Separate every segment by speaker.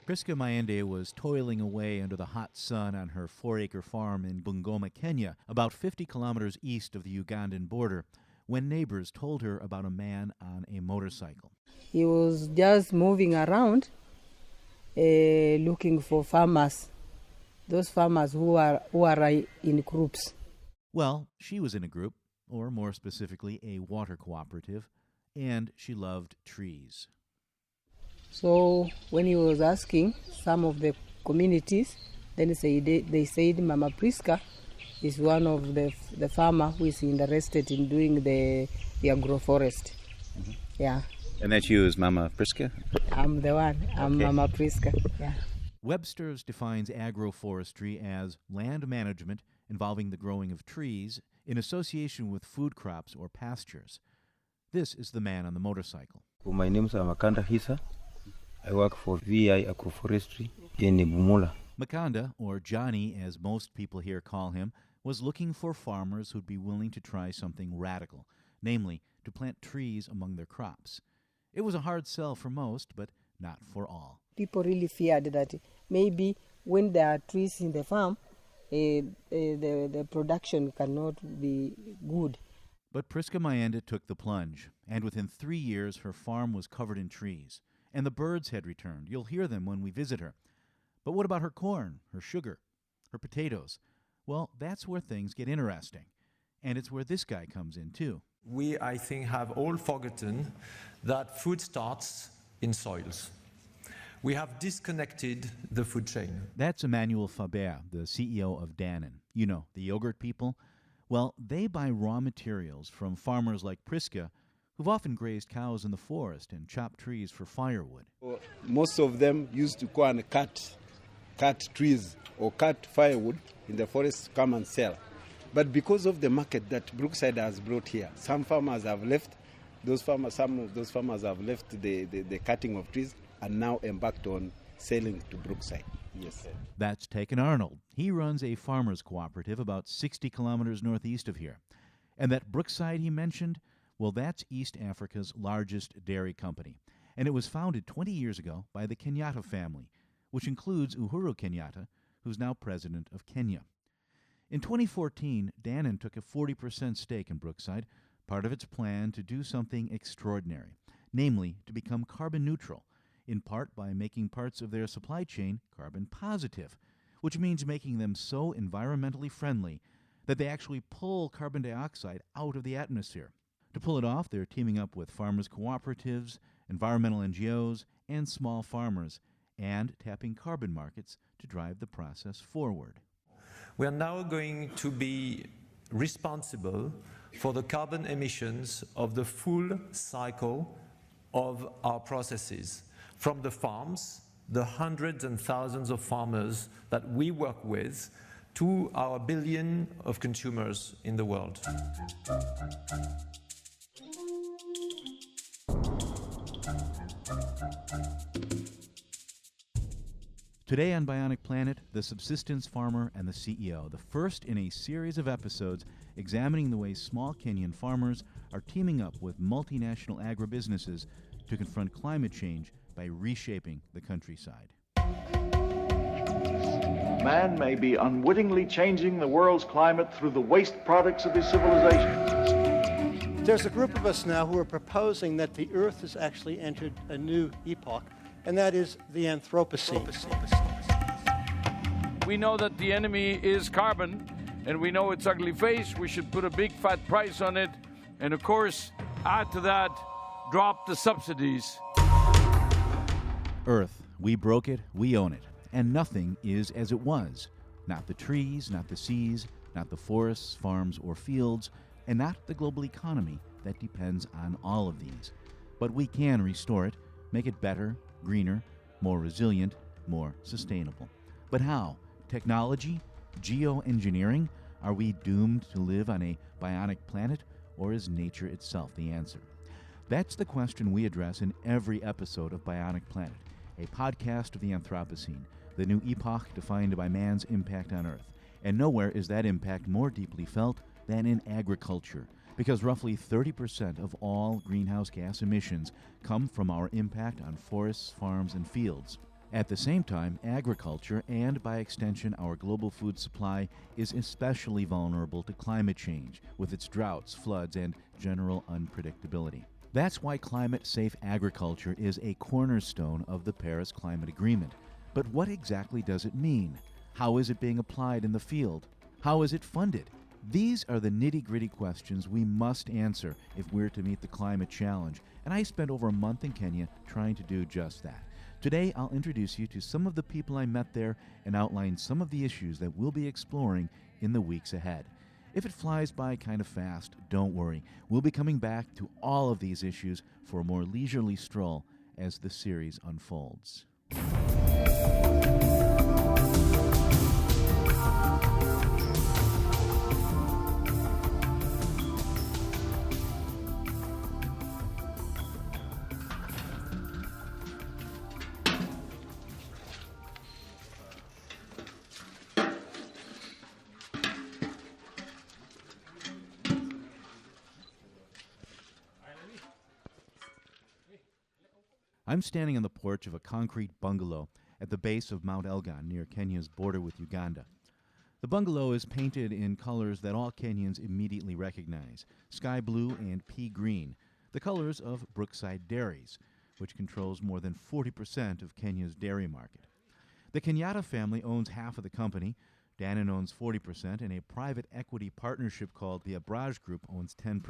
Speaker 1: Prisca Mayende was toiling away under the hot sun on her 4-acre farm in Bungoma, Kenya, about 50 kilometers east of the Ugandan border, when neighbors told her about a man on a motorcycle.
Speaker 2: He was just moving around looking for farmers, those farmers who are in groups.
Speaker 1: Well, she was in a group, or more specifically, a water cooperative, and she loved trees.
Speaker 2: So when he was asking some of the communities, then they said Mama Prisca is one of the farmer who is interested in doing the agroforest.
Speaker 3: Mm-hmm.
Speaker 2: Yeah.
Speaker 3: And that's you as Mama Prisca?
Speaker 2: I'm the one. I'm okay. Mama Prisca. Yeah.
Speaker 1: Webster's defines agroforestry as land management involving the growing of trees in association with food crops or pastures. This is the man on the motorcycle.
Speaker 4: My name is Makanda Hisa. I work for VI Agroforestry in Bumula.
Speaker 1: Makanda, or Johnny as most people here call him, was looking for farmers who'd be willing to try something radical, namely to plant trees among their crops. It was a hard sell for most, but not for all.
Speaker 2: People really feared that maybe when there are trees in the farm, the production cannot be good.
Speaker 1: But Prisca Mayende took the plunge, and within 3 years her farm was covered in trees. And the birds had returned. You'll hear them when we visit her. But what about her corn, her sugar, her potatoes? Well, that's where things get interesting. And it's where this guy comes in, too.
Speaker 5: We, I think, have all forgotten that food starts in soils. We have disconnected the food chain.
Speaker 1: That's Emmanuel Faber, the CEO of Dannon. You know, the yogurt people. Well, they buy raw materials from farmers like Prisca, who've often grazed cows in the forest and chopped trees for firewood.
Speaker 6: Most of them used to go and cut trees or cut firewood in the forest to come and sell. But because of the market that Brookside has brought here, some farmers have left. Some of those farmers have left the cutting of trees and now embarked on selling to Brookside. Yes.
Speaker 1: That's Taken Arnold. He runs a farmers cooperative about 60 kilometers northeast of here. And that Brookside he mentioned, well, that's East Africa's largest dairy company, and it was founded 20 years ago by the Kenyatta family, which includes Uhuru Kenyatta, who's now president of Kenya. In 2014, Dannon took a 40% stake in Brookside, part of its plan to do something extraordinary, namely to become carbon neutral, in part by making parts of their supply chain carbon positive, which means making them so environmentally friendly that they actually pull carbon dioxide out of the atmosphere. To pull it off, they're teaming up with farmers' cooperatives, environmental NGOs, and small farmers, and tapping carbon markets to drive the process forward.
Speaker 5: We are now going to be responsible for the carbon emissions of the full cycle of our processes, from the farms, the hundreds and thousands of farmers that we work with, to our billion of consumers in the world.
Speaker 1: Today on Bionic Planet, the subsistence farmer and the CEO, the first in a series of episodes examining the way small Kenyan farmers are teaming up with multinational agribusinesses to confront climate change by reshaping the countryside.
Speaker 7: Man may be unwittingly changing the world's climate through the waste products of his civilization.
Speaker 8: There's a group of us now who are proposing that the Earth has actually entered a new epoch, and that is the Anthropocene.
Speaker 9: We know that the enemy is carbon, and we know its ugly face. We should put a big fat price on it, and of course, add to that, drop the subsidies.
Speaker 1: Earth, we broke it, we own it, and nothing is as it was. Not the trees, not the seas, not the forests, farms, or fields, and not the global economy that depends on all of these. But we can restore it, make it better, greener, more resilient, more sustainable. But how? Technology? Geoengineering? Are we doomed to live on a bionic planet, or is nature itself the answer? That's the question we address in every episode of Bionic Planet, a podcast of the Anthropocene, the new epoch defined by man's impact on Earth. And nowhere is that impact more deeply felt than in agriculture, because roughly 30% of all greenhouse gas emissions come from our impact on forests, farms, and fields. At the same time, agriculture, and by extension our global food supply, is especially vulnerable to climate change with its droughts, floods, and general unpredictability. That's why climate-safe agriculture is a cornerstone of the Paris Climate Agreement. But what exactly does it mean? How is it being applied in the field? How is it funded? These are the nitty-gritty questions we must answer if we're to meet the climate challenge, and I spent over a month in Kenya trying to do just that. Today, I'll introduce you to some of the people I met there and outline some of the issues that we'll be exploring in the weeks ahead. If it flies by kind of fast, don't worry. We'll be coming back to all of these issues for a more leisurely stroll as the series unfolds. I'm standing on the porch of a concrete bungalow at the base of Mount Elgon near Kenya's border with Uganda. The bungalow is painted in colors that all Kenyans immediately recognize, sky blue and pea green, the colors of Brookside Dairies, which controls more than 40% of Kenya's dairy market. The Kenyatta family owns half of the company, Dannon owns 40%, and a private equity partnership called the Abraj Group owns 10%.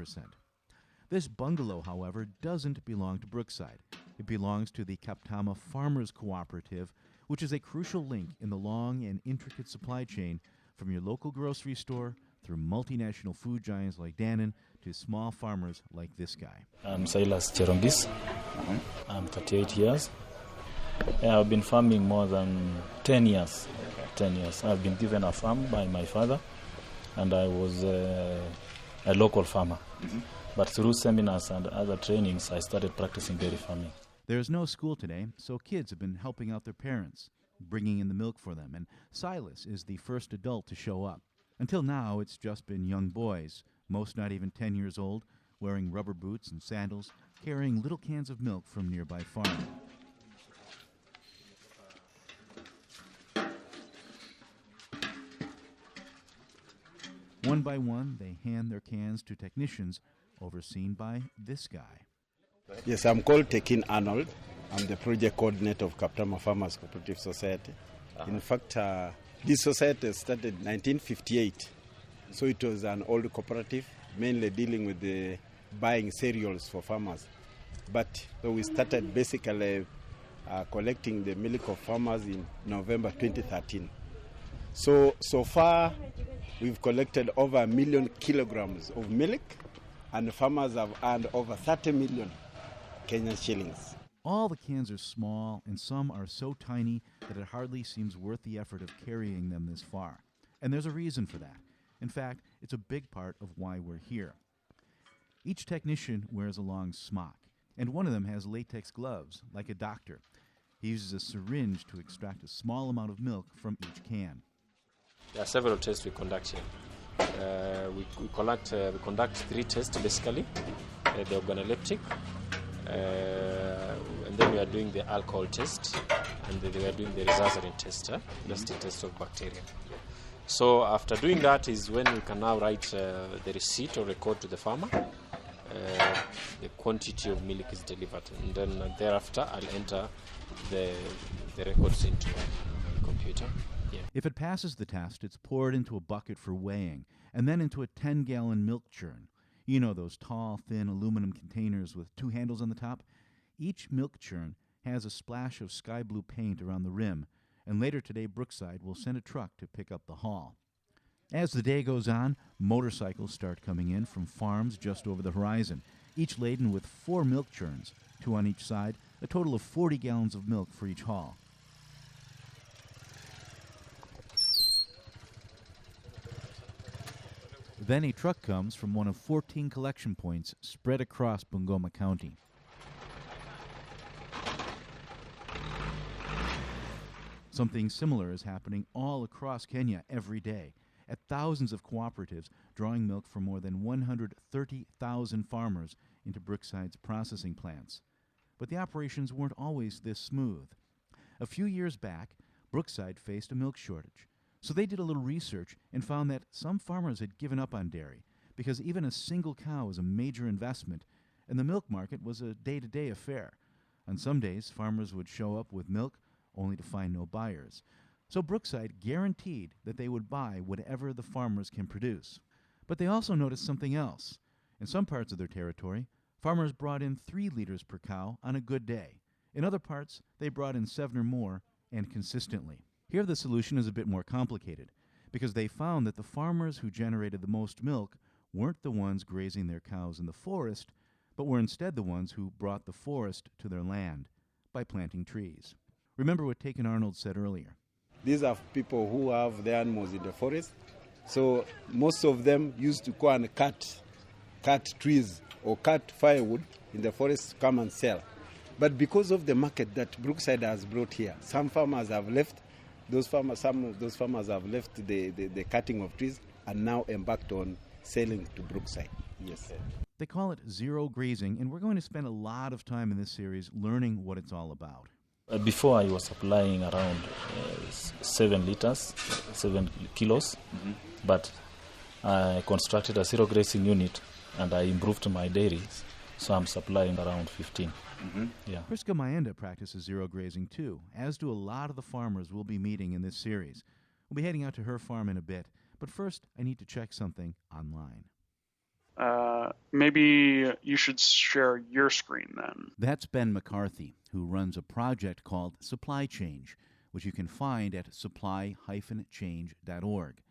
Speaker 1: This bungalow, however, doesn't belong to Brookside. It belongs to the Kaptama Farmers Cooperative, which is a crucial link in the long and intricate supply chain from your local grocery store through multinational food giants like Dannon to small farmers like this guy.
Speaker 10: I'm Silas Cherongis. I'm 38 years. I've been farming more than 10 years. 10 years. I've been given a farm by my father, and I was a local farmer. But through seminars and other trainings, I started practicing dairy farming.
Speaker 1: There's no school today, so kids have been helping out their parents, bringing in the milk for them, and Silas is the first adult to show up. Until now, it's just been young boys, most not even 10 years old, wearing rubber boots and sandals, carrying little cans of milk from nearby farms. One by one, they hand their cans to technicians overseen by this guy.
Speaker 6: Yes, I'm called Tekin Arnold. I'm the project coordinator of Kaptama Farmers Cooperative Society. In fact, this society started in 1958. So it was an old cooperative, mainly dealing with the buying cereals for farmers. But so we started basically collecting the milk of farmers in November 2013. So far, we've collected over 1 million kilograms of milk, and the farmers have earned over 30 million Kenyan shillings.
Speaker 1: All the cans are small, and some are so tiny that it hardly seems worth the effort of carrying them this far. And there's a reason for that. In fact, it's a big part of why we're here. Each technician wears a long smock, and one of them has latex gloves, like a doctor. He uses a syringe to extract a small amount of milk from each can.
Speaker 11: There are several tests we conduct here. We conduct 3 tests basically, the organoleptic, and then we are doing the alcohol test, and then we are doing the resazarin test, that's the test of bacteria. So after doing that is when we can now write the receipt or record to the farmer. The quantity of milk is delivered, and then thereafter I'll enter the records into the computer. Yeah.
Speaker 1: If it passes the test, it's poured into a bucket for weighing, and then into a 10-gallon milk churn. You know, those tall, thin aluminum containers with 2 handles on the top? Each milk churn has a splash of sky blue paint around the rim, and later today Brookside will send a truck to pick up the haul. As the day goes on, motorcycles start coming in from farms just over the horizon, each laden with 4 milk churns, 2 on each side, a total of 40 gallons of milk for each haul. Then a truck comes from one of 14 collection points spread across Bungoma County. Something similar is happening all across Kenya every day, at thousands of cooperatives drawing milk from more than 130,000 farmers into Brookside's processing plants. But the operations weren't always this smooth. A few years back, Brookside faced a milk shortage. So they did a little research and found that some farmers had given up on dairy because even a single cow is a major investment, and the milk market was a day-to-day affair. On some days, farmers would show up with milk only to find no buyers. So Brookside guaranteed that they would buy whatever the farmers can produce. But they also noticed something else. In some parts of their territory, farmers brought in 3 liters per cow on a good day. In other parts, they brought in 7 or more, and consistently. Here the solution is a bit more complicated, because they found that the farmers who generated the most milk weren't the ones grazing their cows in the forest, but were instead the ones who brought the forest to their land by planting trees. Remember what Taken Arnold said earlier.
Speaker 6: These are people who have their animals in the forest, so most of them used to go and cut trees or cut firewood in the forest to come and sell. But because of the market that Brookside has brought here, some farmers have left. Some of those farmers have left the cutting of trees and now embarked on selling to Brookside. Yes.
Speaker 1: They call it zero grazing, and we're going to spend a lot of time in this series learning what it's all about.
Speaker 10: Before I was supplying around 7 kilos, but I constructed a zero grazing unit and I improved my dairy, so I'm supplying around 15. Yeah.
Speaker 1: Prisca Mayende practices zero grazing too, as do a lot of the farmers we'll be meeting in this series. We'll be heading out to her farm in a bit, but first I need to check something online.
Speaker 12: Maybe you should share your screen then.
Speaker 1: That's Ben McCarthy, who runs a project called Supply Change, which you can find at supply-change.org.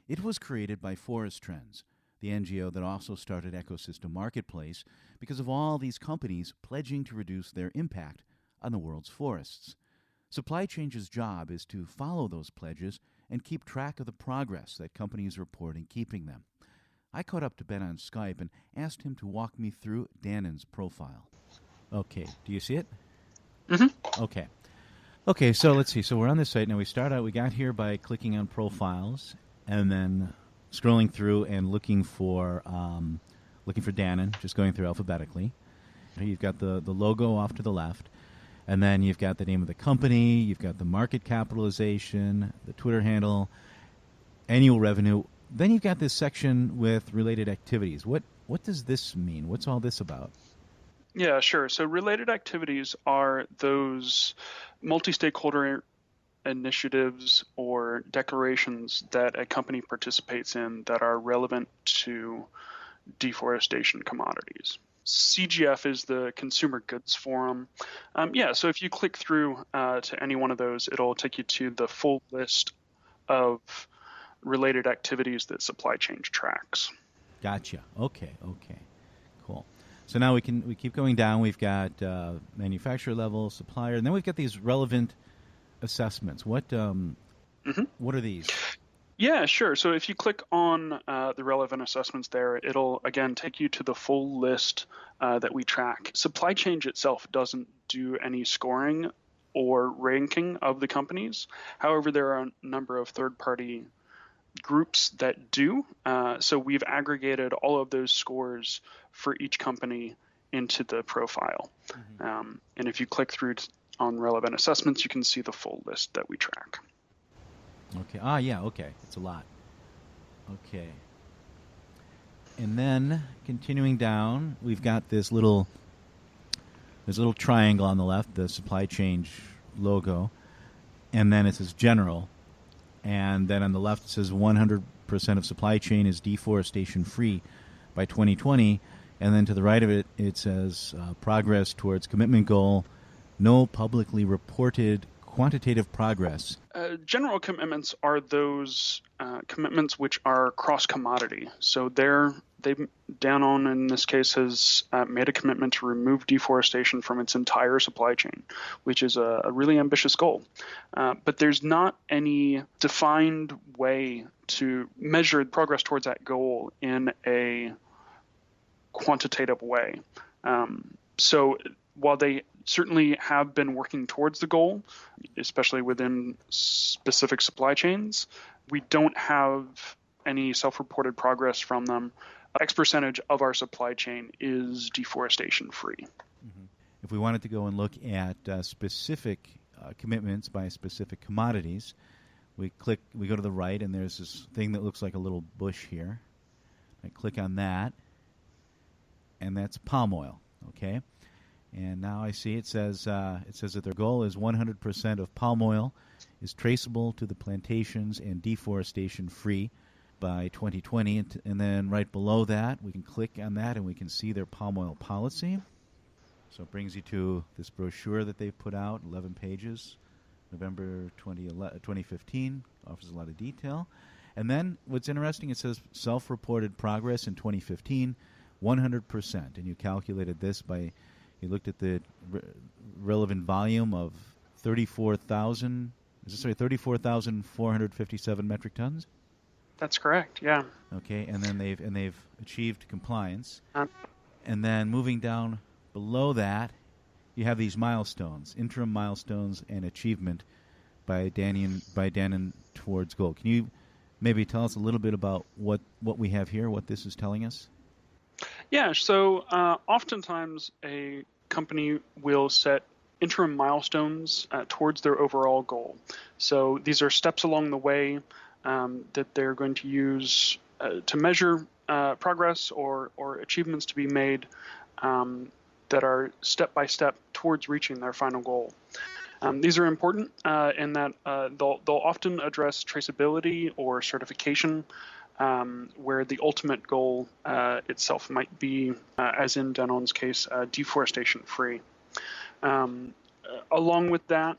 Speaker 1: It was created by Forest Trends, the NGO that also started Ecosystem Marketplace, because of all these companies pledging to reduce their impact on the world's forests. Supply Change's job is to follow those pledges and keep track of the progress that companies report in keeping them. I caught up to Ben on Skype and asked him to walk me through Dannon's profile. Okay, do you see it? Okay. Okay, so let's see. So we're on this site. Now we got here by clicking on profiles and then scrolling through and looking for Dannon, just going through alphabetically. You've got the logo off to the left, and then you've got the name of the company, you've got the market capitalization, the Twitter handle, annual revenue. Then you've got this section with related activities. What does this mean? What's all this about?
Speaker 12: Yeah, sure. So related activities are those multi-stakeholder initiatives or declarations that a company participates in that are relevant to deforestation commodities. CGF is the Consumer Goods Forum. So if you click through to any one of those, it'll take you to the full list of related activities that Supply Change tracks.
Speaker 1: Gotcha. Okay. Cool. So now we keep going down. We've got manufacturer level, supplier, and then we've got these relevant assessments. What are these?
Speaker 12: Yeah, sure. So if you click on the relevant assessments there, it'll again take you to the full list that we track. Supply Change itself doesn't do any scoring or ranking of the companies. However, there are a number of third-party groups that do. So we've aggregated all of those scores for each company into the profile. And if you click through on relevant assessments, you can see the full list that we track.
Speaker 1: Okay. Okay. It's a lot. Okay. And then continuing down, we've got there's a little triangle on the left, the Supply Change logo, and then it says general. And then on the left it says 100% of supply chain is deforestation free by 2020. And then to the right of it, it says progress towards commitment goal, no publicly reported quantitative progress.
Speaker 12: General commitments are those commitments which are cross-commodity. So Danone, in this case, has made a commitment to remove deforestation from its entire supply chain, which is a really ambitious goal. But there's not any defined way to measure progress towards that goal in a quantitative way. So while they certainly have been working towards the goal, especially within specific supply chains, we don't have any self-reported progress from them. X percentage of our supply chain is deforestation free.
Speaker 1: If we wanted to go and look at specific commitments by specific commodities. We go to the right, and there's this thing that looks like a little bush here. I click on that, and that's palm oil. Okay, and now I see it says that their goal is 100% of palm oil is traceable to the plantations and deforestation free by 2020. And then right below that, we can click on that, and we can see their palm oil policy. So it brings you to this brochure that they've put out, 11 pages, November 2015, offers a lot of detail. And then what's interesting, it says self-reported progress in 2015, 100%. And you calculated this by, you looked at the relevant volume of 34,457 metric tons?
Speaker 12: That's correct, yeah.
Speaker 1: Okay, and then they've achieved compliance. And then moving down below that, you have these milestones, interim milestones and achievement by Dannon towards goal. Can you maybe tell us a little bit about what we have here, what this is telling us?
Speaker 12: Yeah, so oftentimes a company will set interim milestones towards their overall goal. So these are steps along the way that they're going to use to measure progress or achievements to be made that are step-by-step towards reaching their final goal. These are important in that they'll often address traceability or certification, where the ultimate goal itself might be, as in Dannon's case, deforestation-free. Along with that,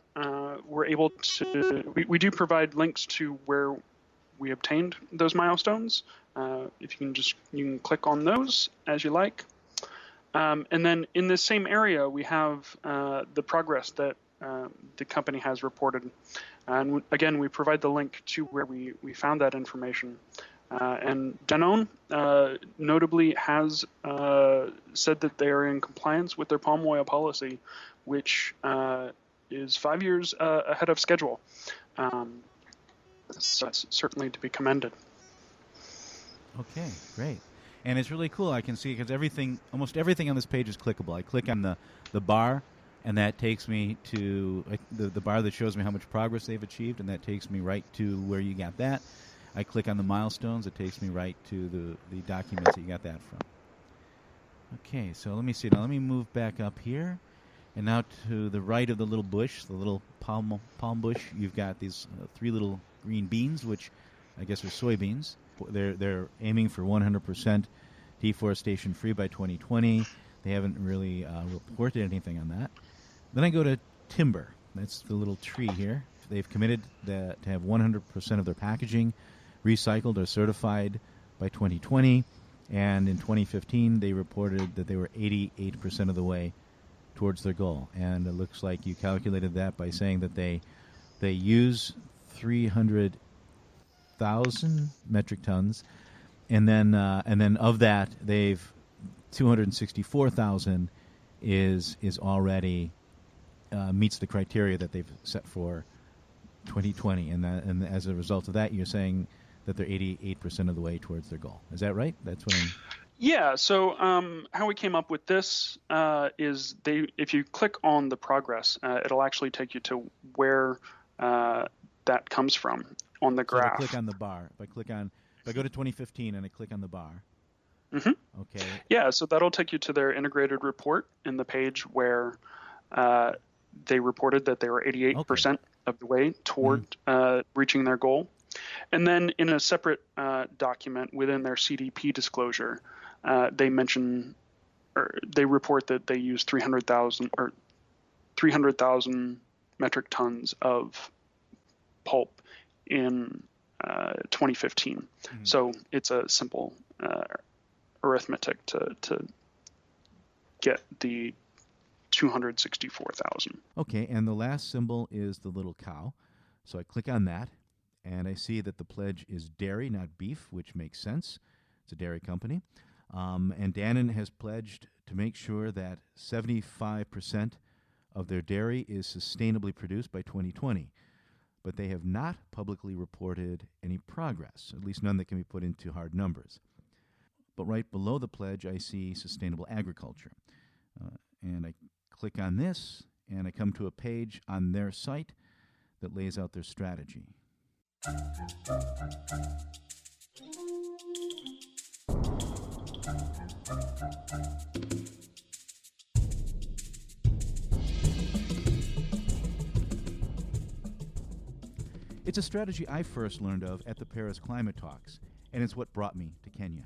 Speaker 12: we're able to, we do provide links to where we obtained those milestones. If you can click on those as you like. And then in this same area, we have the progress that the company has reported. And again, we provide the link to where we found that information. And Danone notably has said that they are in compliance with their palm oil policy, which is 5 years ahead of schedule. So that's certainly to be commended.
Speaker 1: Okay, great. And it's really cool. I can see because almost everything on this page is clickable. I click on the bar, and that takes me to the bar that shows me how much progress they've achieved, and that takes me right to where you got that. I click on the milestones. It takes me right to the documents that you got that from. Okay, so let me see. Now let me move back up here. And now to the right of the little bush, the little palm bush, you've got these 3 little green beans, which I guess are soybeans. They're aiming for 100% deforestation free by 2020. They haven't really reported anything on that. Then I go to timber. That's the little tree here. They've committed to have 100% of their packaging recycled or certified by 2020. And in 2015, they reported that they were 88% of the way towards their goal. And it looks like you calculated that by saying that they use 300,000 metric tons, and then of that, they've 264,000 is already meets the criteria that they've set for 2020, and as a result of that, you're saying that they're 88% of the way towards their goal. Is that right? That's what I'm...
Speaker 12: Yeah, so how we came up with this is if you click on the progress, it'll actually take you to where that comes from on the graph.
Speaker 1: So if I click on the bar, if I go to 2015 and I click on the bar, okay.
Speaker 12: Yeah, so that'll take you to their integrated report in the page where they reported that they were 88% of the way toward reaching their goal. And then in a separate document within their CDP disclosure, they mention, or they report that they use 300,000 metric tons of pulp in 2015. So it's a simple arithmetic to get the 264,000.
Speaker 1: Okay, and the last symbol is the little cow. So I click on that, and I see that the pledge is dairy, not beef, which makes sense. It's a dairy company. And Dannon has pledged to make sure that 75% of their dairy is sustainably produced by 2020. But they have not publicly reported any progress, at least none that can be put into hard numbers. But right below the pledge, I see sustainable agriculture. And I click on this, and I come to a page on their site that lays out their strategy. It's a strategy I first learned of at the Paris Climate Talks, and it's what brought me to Kenya.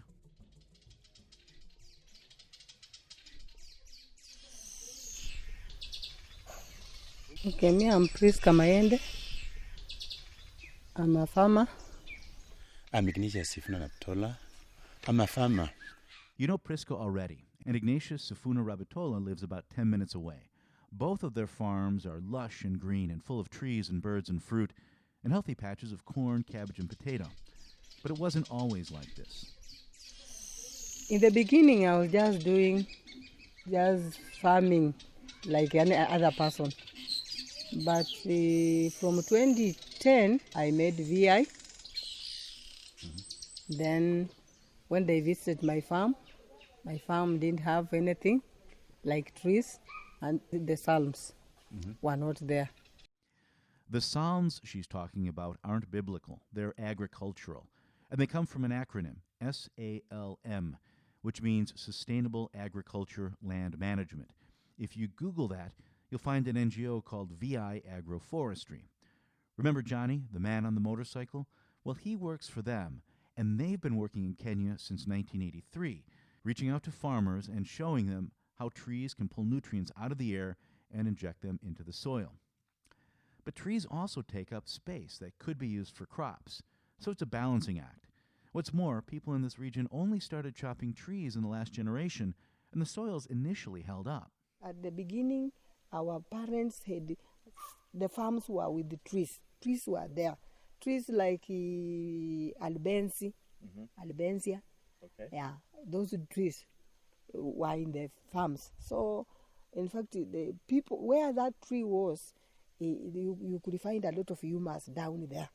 Speaker 2: Okay, me, I'm Prisca Mayende. I'm a farmer.
Speaker 13: I'm Ignatius Sifuna Rabitola. I'm a farmer.
Speaker 1: You know Prisca already, and Ignatius Sifuna Rabitola lives about 10 minutes away. Both of their farms are lush and green and full of trees and birds and fruit, and healthy patches of corn, cabbage, and potato. But it wasn't always like this.
Speaker 2: In the beginning, I was just farming like any other person. But from 2010, I made VI. Then when they visited my farm didn't have anything like trees, and the psalms were not there.
Speaker 1: The Psalms she's talking about aren't biblical, they're agricultural. And they come from an acronym, SALM, which means Sustainable Agriculture Land Management. If you Google that, you'll find an NGO called VI Agroforestry. Remember Johnny, the man on the motorcycle? Well, he works for them, and they've been working in Kenya since 1983, reaching out to farmers and showing them how trees can pull nutrients out of the air and inject them into the soil. But trees also take up space that could be used for crops, so it's a balancing act. What's more, people in this region only started chopping trees in the last generation, and the soils initially held up.
Speaker 2: At the beginning, our parents had the farms were with the trees. Trees were there. Trees like albensia. Okay. Yeah, those trees were in the farms. So, in fact, the people where that tree was, you could find a lot of humus down there.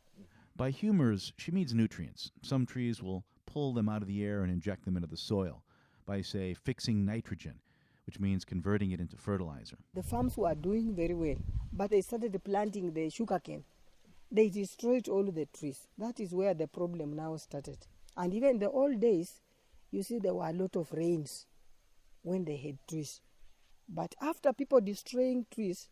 Speaker 1: By humors, she means nutrients. Some trees will pull them out of the air and inject them into the soil by, say, fixing nitrogen, which means converting it into fertilizer.
Speaker 2: The farms were doing very well, but they started planting the sugarcane. They destroyed all the trees. That is where the problem now started. And even in the old days, you see there were a lot of rains when they had trees. But after people destroying trees,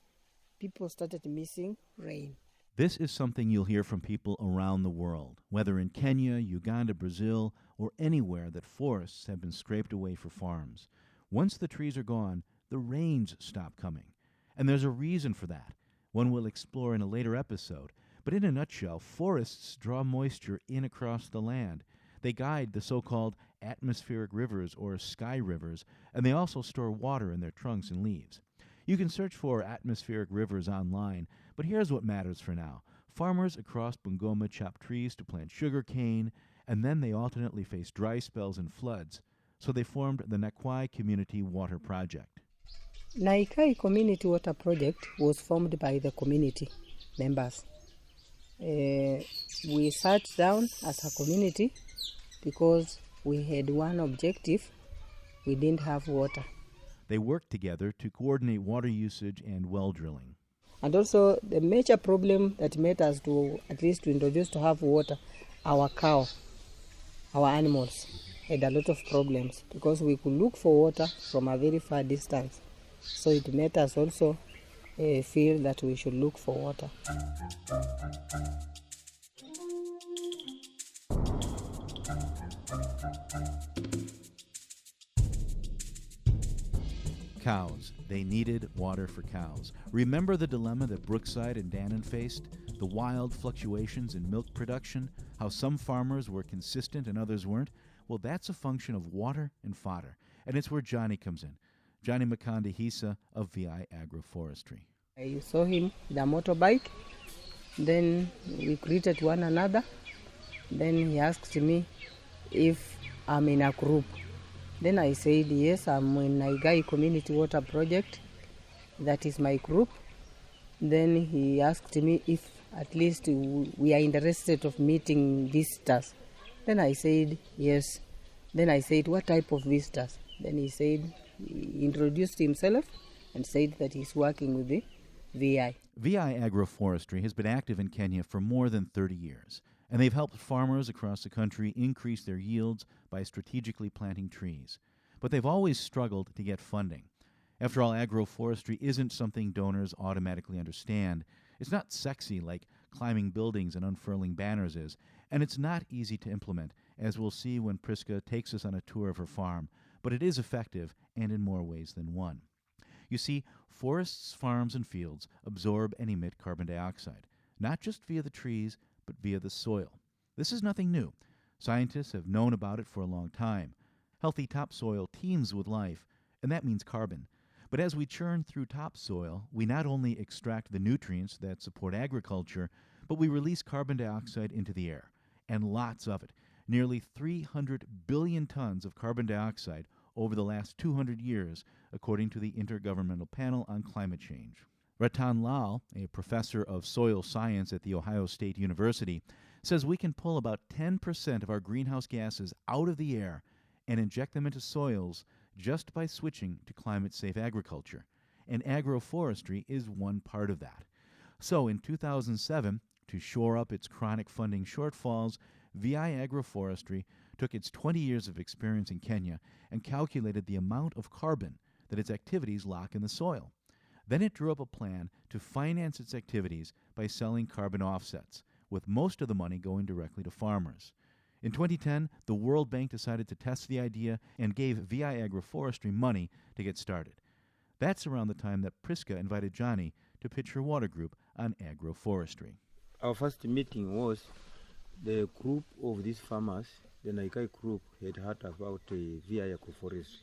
Speaker 2: people started missing rain.
Speaker 1: This is something you'll hear from people around the world, whether in Kenya, Uganda, Brazil, or anywhere that forests have been scraped away for farms. Once the trees are gone, the rains stop coming. And there's a reason for that, one we'll explore in a later episode. But in a nutshell, forests draw moisture in across the land. They guide the so-called atmospheric rivers or sky rivers, and they also store water in their trunks and leaves. You can search for atmospheric rivers online, but here's what matters for now. Farmers across Bungoma chop trees to plant sugar cane, and then they alternately face dry spells and floods. So they formed the Nakwai Community Water Project.
Speaker 2: Naikai Community Water Project was formed by the community members. We sat down as a community because we had one objective. We didn't have water.
Speaker 1: They worked together to coordinate water usage and well drilling.
Speaker 2: And also the major problem that made us to at least to introduce to have water, our cow, our animals had a lot of problems because we could look for water from a very far distance. So it made us also feel that we should look for water.
Speaker 1: Cows. They needed water for cows. Remember the dilemma that Brookside and Dannon faced? The wild fluctuations in milk production? How some farmers were consistent and others weren't? Well, that's a function of water and fodder. And it's where Johnny comes in. Johnny Makanda Hisa of VI Agroforestry.
Speaker 2: I saw him with a motorbike. Then we greeted one another. Then he asked me if I'm in a group. Then I said, yes, I'm in Naigai Community Water Project. That is my group. Then he asked me if at least we are interested of meeting visitors. Then I said, yes. Then I said, what type of visitors? Then he said, he introduced himself. and said that he's working with the VI.
Speaker 1: VI agroforestry has been active in Kenya for more than 30 years, and they've helped farmers across the country increase their yields by strategically planting trees. But they've always struggled to get funding. After all, agroforestry isn't something donors automatically understand. It's not sexy like climbing buildings and unfurling banners is, and it's not easy to implement, as we'll see when Prisca takes us on a tour of her farm, but it is effective and in more ways than one. You see, forests, farms, and fields absorb and emit carbon dioxide, not just via the trees, but via the soil. This is nothing new. Scientists have known about it for a long time. Healthy topsoil teems with life, and that means carbon. But as we churn through topsoil, we not only extract the nutrients that support agriculture, but we release carbon dioxide into the air, and lots of it. Nearly 300 billion tons of carbon dioxide over the last 200 years, according to the Intergovernmental Panel on Climate Change. Ratan Lal, a professor of soil science at The Ohio State University, says we can pull about 10% of our greenhouse gases out of the air and inject them into soils just by switching to climate-safe agriculture. And agroforestry is one part of that. So in 2007, to shore up its chronic funding shortfalls, VI Agroforestry took its 20 years of experience in Kenya and calculated the amount of carbon that its activities lock in the soil. Then it drew up a plan to finance its activities by selling carbon offsets, with most of the money going directly to farmers. In 2010, the World Bank decided to test the idea and gave VI Agroforestry money to get started. That's around the time that Prisca invited Johnny to pitch her water group on agroforestry.
Speaker 4: Our first meeting was the group of these farmers, the Naikai group, had heard about VI agroforestry,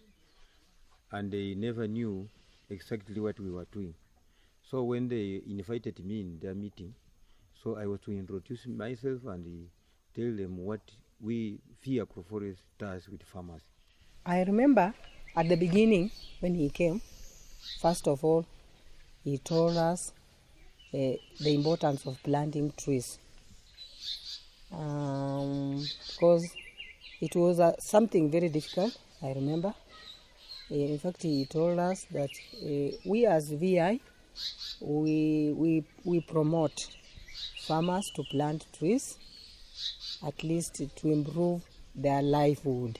Speaker 4: and they never knew exactly what we were doing. So when they invited me in their meeting, so I was to introduce myself and tell them what VI agroforestry does with farmers.
Speaker 2: I remember at the beginning when he came, first of all, he told us the importance of planting trees. Because it was something very difficult, I remember. In fact, he told us that we as VI, we promote farmers to plant trees, at least to improve their livelihood.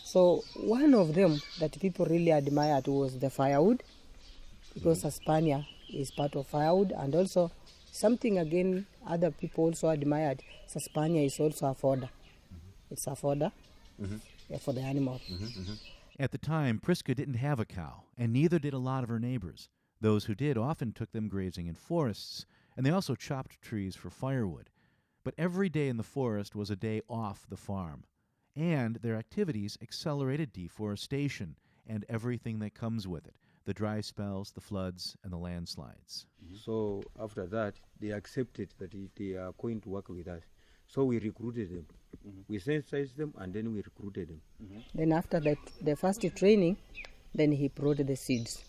Speaker 2: So one of them that people really admired was the firewood, because Hispania is part of firewood, and also something again other people also admired, Hispania is also a fodder. It's a fodder for the animal.
Speaker 1: At the time, Prisca didn't have a cow, and neither did a lot of her neighbors. Those who did often took them grazing in forests, and they also chopped trees for firewood. But every day in the forest was a day off the farm, and their activities accelerated deforestation and everything that comes with it, the dry spells, the floods, and the landslides.
Speaker 4: So after that, they accepted that they are going to work with us. So we recruited them. We sensitized them, and then we recruited them.
Speaker 2: Then after the first training, then he brought the seeds.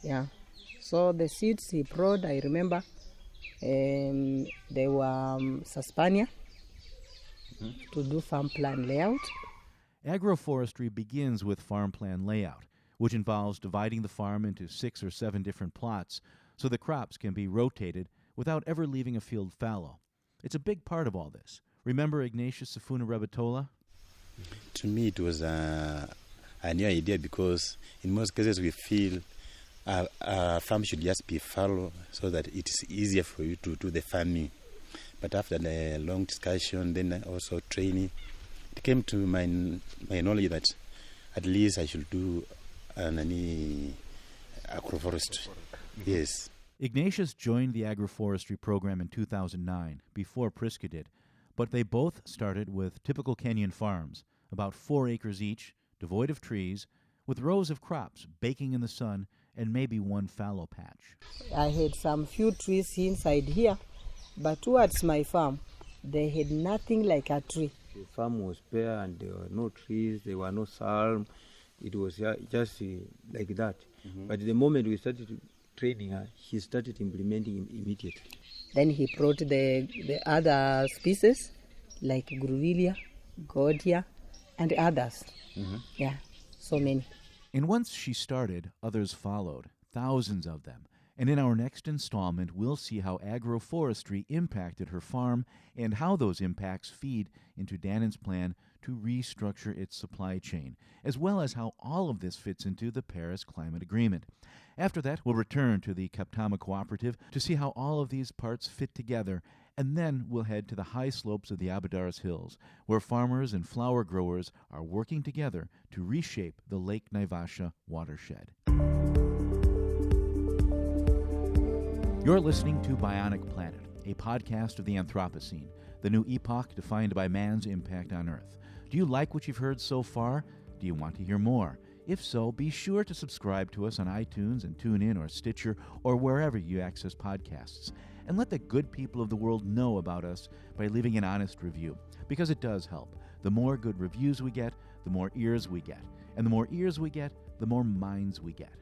Speaker 2: Yeah. So the seeds he brought, I remember, they were Hispania to do farm plan layout.
Speaker 1: Agroforestry begins with farm plan layout, which involves dividing the farm into 6 or 7 different plots so the crops can be rotated without ever leaving a field fallow. It's a big part of all this. Remember Ignatius Sifuna Rebatola?
Speaker 13: To me, it was a new idea because in most cases we feel a farm should just be fallow so that it's easier for you to do the farming. But after the long discussion, then also training, it came to my knowledge that at least I should do an agroforestry. Yes.
Speaker 1: Ignatius joined the agroforestry program in 2009, before Prisca did, but they both started with typical Kenyan farms, about 4 acres each, devoid of trees, with rows of crops baking in the sun and maybe one fallow patch.
Speaker 2: I had some few trees inside here, but towards my farm, they had nothing like a tree.
Speaker 4: The farm was bare and there were no trees, there were no salm. It was just like that. But the moment we started training her, he started implementing immediately.
Speaker 2: Then he brought the other species like Gruvilia, Godia, and others. Yeah, so many.
Speaker 1: And once she started, others followed. thousands of them. And in our next installment, we'll see how agroforestry impacted her farm and how those impacts feed into Dannon's plan to restructure its supply chain, as well as how all of this fits into the Paris Climate Agreement. After that, we'll return to the Kaptama cooperative to see how all of these parts fit together, and then we'll head to the high slopes of the Abidaris Hills, where farmers and flower growers are working together to reshape the Lake Naivasha watershed. You're listening to Bionic Planet, a podcast of the Anthropocene, the new epoch defined by man's impact on Earth. Do you like what you've heard so far? Do you want to hear more? If so, be sure to subscribe to us on iTunes and TuneIn or Stitcher or wherever you access podcasts. And let the good people of the world know about us by leaving an honest review, because it does help. The more good reviews we get, the more ears we get. And the more ears we get, the more minds we get.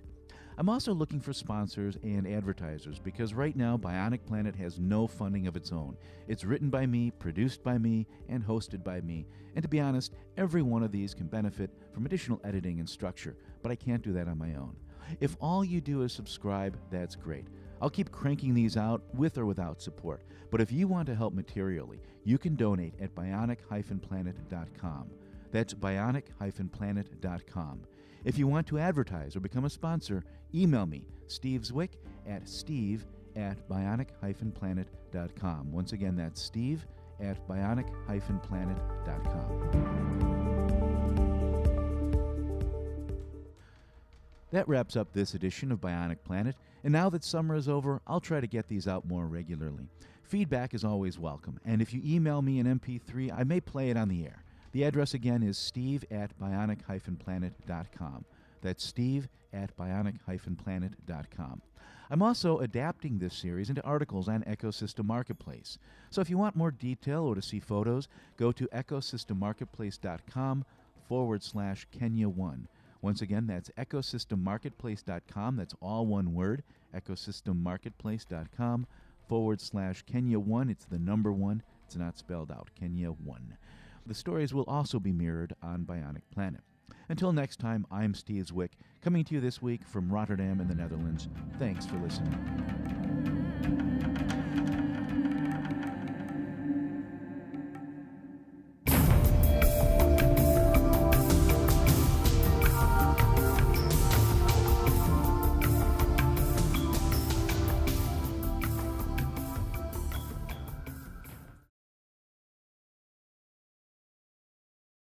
Speaker 1: I'm also looking for sponsors and advertisers because right now Bionic Planet has no funding of its own. It's written by me, produced by me, and hosted by me. And to be honest, every one of these can benefit from additional editing and structure, but I can't do that on my own. If all you do is subscribe, that's great. I'll keep cranking these out with or without support. But if you want to help materially, you can donate at bionic-planet.com. That's bionic-planet.com. If you want to advertise or become a sponsor, email me, Steve Zwick, at steve@bionic-planet.com. Once again, that's steve@bionic-planet.com. That wraps up this edition of Bionic Planet, and now that summer is over, I'll try to get these out more regularly. Feedback is always welcome, and if you email me an MP3, I may play it on the air. The address again is steve@bionic-planet.com. That's steve@bionic-planet.com. I'm also adapting this series into articles on Ecosystem Marketplace. So if you want more detail or to see photos, go to ecosystemmarketplace.com/Kenya1. Once again, that's ecosystemmarketplace.com. That's all one word, ecosystemmarketplace.com/Kenya1. It's the number 1. It's not spelled out, Kenya1. The stories will also be mirrored on Bionic Planet. Until next time, I'm Steve Zwick, coming to you this week from Rotterdam in the Netherlands. Thanks for listening.